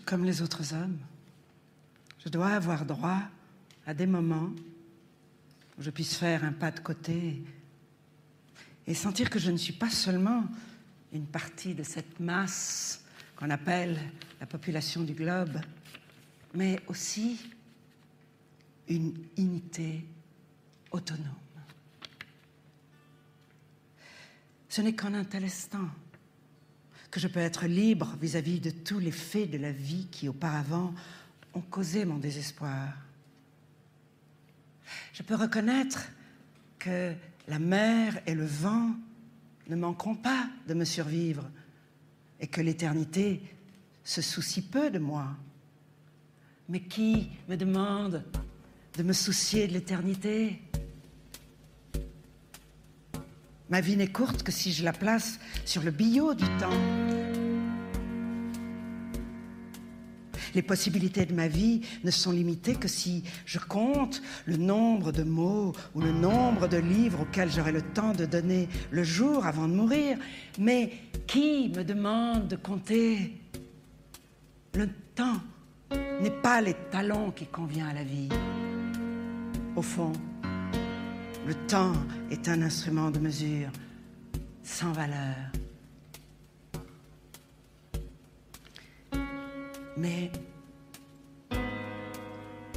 comme les autres hommes. Je dois avoir droit à des moments où je puisse faire un pas de côté et sentir que je ne suis pas seulement une partie de cette masse qu'on appelle la population du globe, mais aussi une unité autonome. Ce n'est qu'en un tel instant que je peux être libre vis-à-vis de tous les faits de la vie qui, auparavant, ont causé mon désespoir. Je peux reconnaître que la mer et le vent ne manqueront pas de me survivre et que l'éternité se soucie peu de moi. Mais qui me demande de me soucier de l'éternité? Ma vie n'est courte que si je la place sur le billot du temps. Les possibilités de ma vie ne sont limitées que si je compte le nombre de mots ou le nombre de livres auxquels j'aurai le temps de donner le jour avant de mourir. Mais qui me demande de compter? Le temps n'est pas l'étalon qui convient à la vie. Au fond, le temps est un instrument de mesure sans valeur. Mais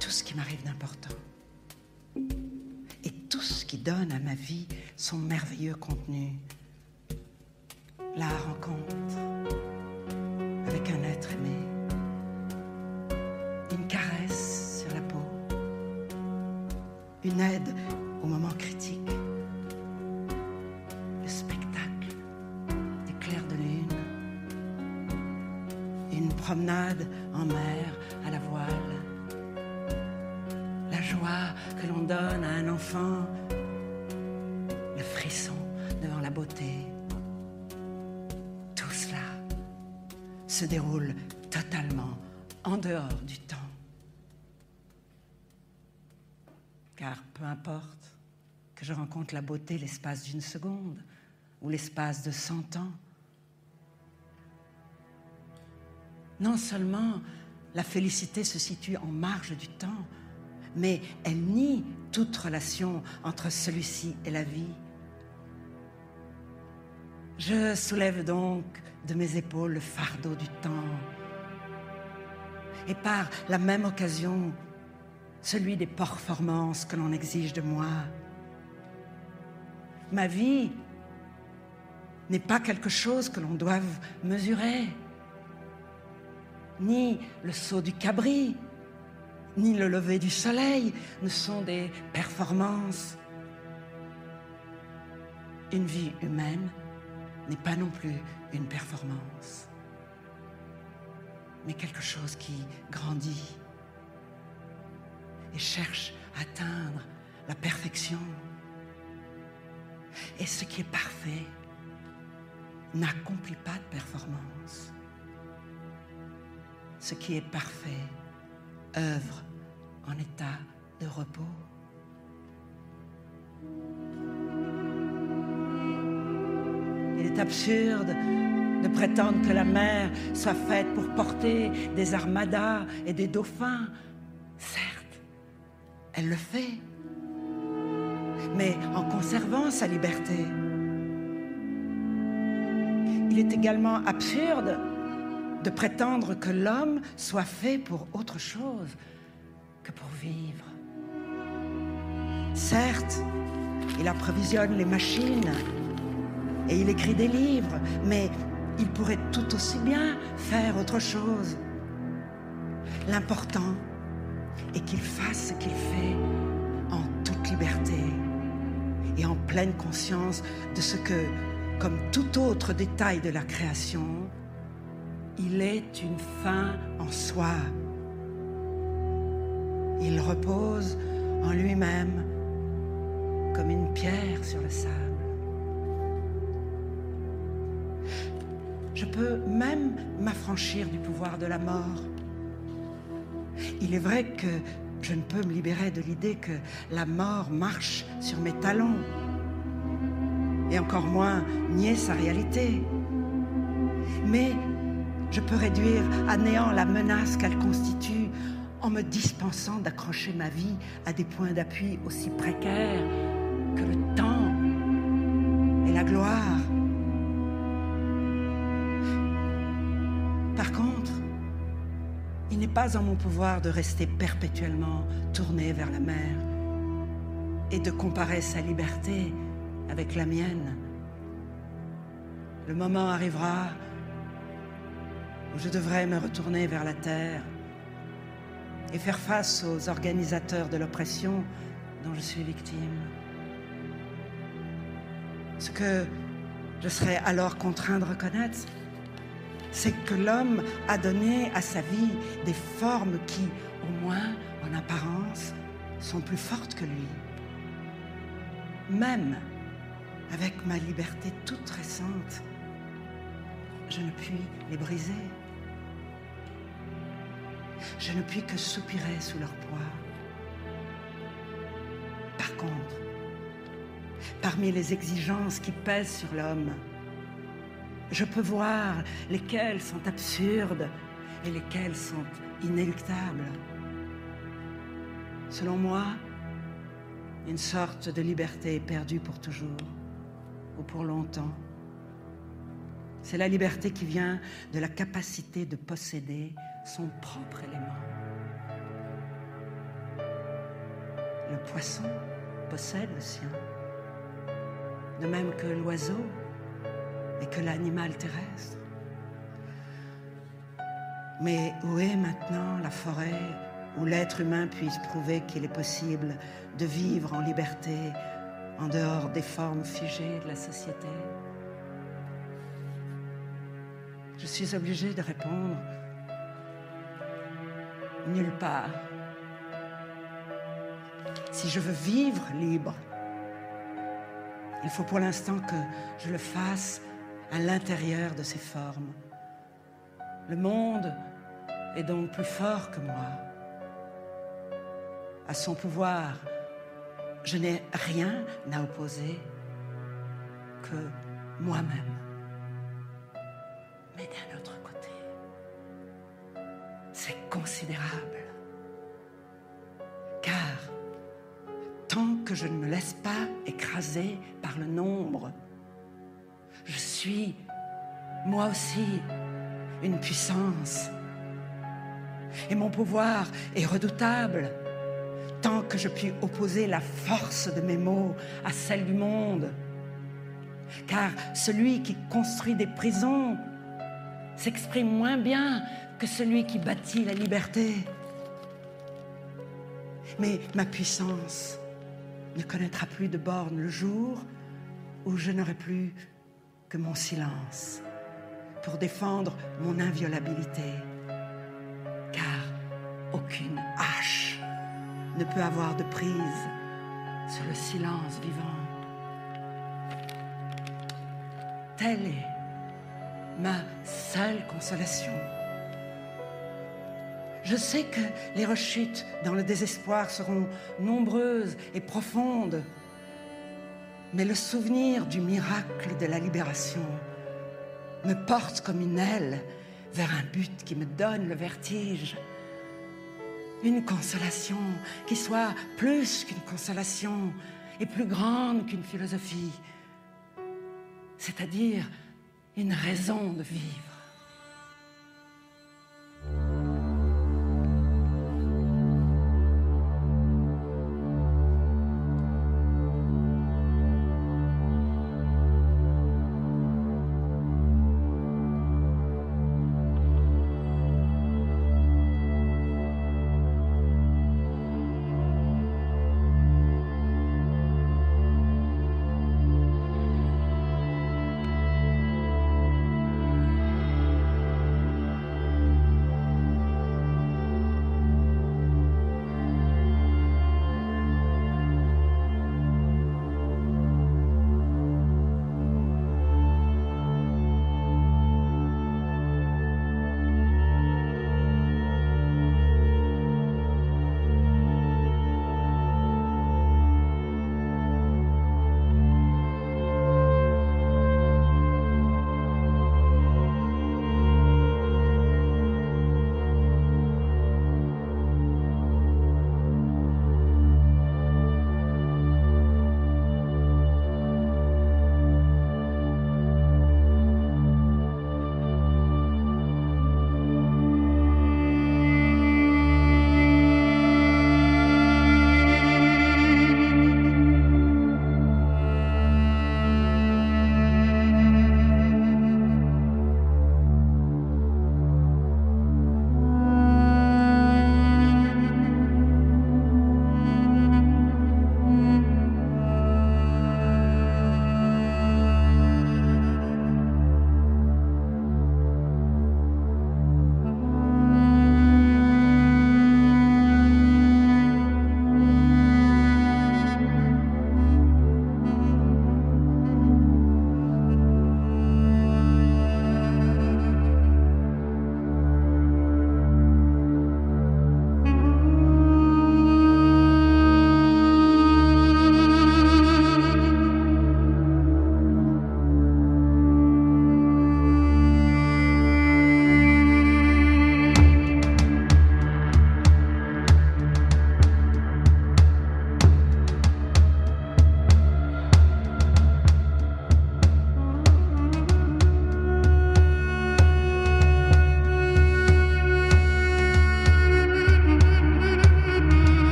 tout ce qui m'arrive d'important et tout ce qui donne à ma vie son merveilleux contenu, la rencontre avec un être aimé, une caresse sur la peau, une aide au moment critique, le spectacle des clairs de lune, une promenade en mer à la voile, la joie que l'on donne à un enfant, le frisson devant la beauté. Tout cela se déroule totalement en dehors du temps. Car peu importe que je rencontre la beauté l'espace d'une seconde ou l'espace de 100 ans, non seulement la félicité se situe en marge du temps, mais elle nie toute relation entre celui-ci et la vie. Je soulève donc de mes épaules le fardeau du temps et par la même occasion celui des performances que l'on exige de moi. Ma vie n'est pas quelque chose que l'on doive mesurer, ni le saut du cabri, ni le lever du soleil ne sont des performances. Une vie humaine n'est pas non plus une performance, mais quelque chose qui grandit et cherche à atteindre la perfection. Et ce qui est parfait n'accomplit pas de performance. Ce qui est parfait œuvre en état de repos. Il est absurde de prétendre que la mer soit faite pour porter des armadas et des dauphins. Certes, elle le fait, mais en conservant sa liberté. Il est également absurde de prétendre que l'homme soit fait pour autre chose que pour vivre. Certes, il approvisionne les machines et il écrit des livres, mais il pourrait tout aussi bien faire autre chose. L'important est qu'il fasse ce qu'il fait en toute liberté et en pleine conscience de ce que, comme tout autre détail de la création, il est une fin en soi. Il repose en lui-même comme une pierre sur le sable. Je peux même m'affranchir du pouvoir de la mort. Il est vrai que je ne peux me libérer de l'idée que la mort marche sur mes talons, et encore moins nier sa réalité. Mais je peux réduire à néant la menace qu'elle constitue en me dispensant d'accrocher ma vie à des points d'appui aussi précaires que le temps et la gloire. Par contre, il n'est pas en mon pouvoir de rester perpétuellement tourné vers la mer et de comparer sa liberté avec la mienne. Le moment arrivera où je devrais me retourner vers la terre et faire face aux organisateurs de l'oppression dont je suis victime. Ce que je serai alors contraint de reconnaître, c'est que l'homme a donné à sa vie des formes qui, au moins en apparence, sont plus fortes que lui. Même avec ma liberté toute récente, je ne puis les briser. Je ne puis que soupirer sous leur poids. Par contre, parmi les exigences qui pèsent sur l'homme, je peux voir lesquelles sont absurdes et lesquelles sont inéluctables. Selon moi, une sorte de liberté est perdue pour toujours ou pour longtemps. C'est la liberté qui vient de la capacité de posséder son propre élément. Le poisson possède le sien, de même que l'oiseau et que l'animal terrestre. Mais où est maintenant la forêt où l'être humain puisse prouver qu'il est possible de vivre en liberté en dehors des formes figées de la société? Je suis obligée de répondre nulle part. Si je veux vivre libre, il faut pour l'instant que je le fasse à l'intérieur de ces formes. Le monde est donc plus fort que moi. À son pouvoir, je n'ai rien à opposer que moi-même. Mais d'un autre côté, c'est considérable. Car tant que je ne me laisse pas écraser par le nombre, je suis, moi aussi, une puissance. Et mon pouvoir est redoutable, tant que je puis opposer la force de mes mots à celle du monde. Car celui qui construit des prisons s'exprime moins bien que celui qui bâtit la liberté. Mais ma puissance ne connaîtra plus de bornes le jour où je n'aurai plus que mon silence pour défendre mon inviolabilité. Car aucune hache ne peut avoir de prise sur le silence vivant. Telle est ma seule consolation. Je sais que les rechutes dans le désespoir seront nombreuses et profondes, mais le souvenir du miracle de la libération me porte comme une aile vers un but qui me donne le vertige. Une consolation qui soit plus qu'une consolation et plus grande qu'une philosophie, c'est-à-dire une raison de vivre.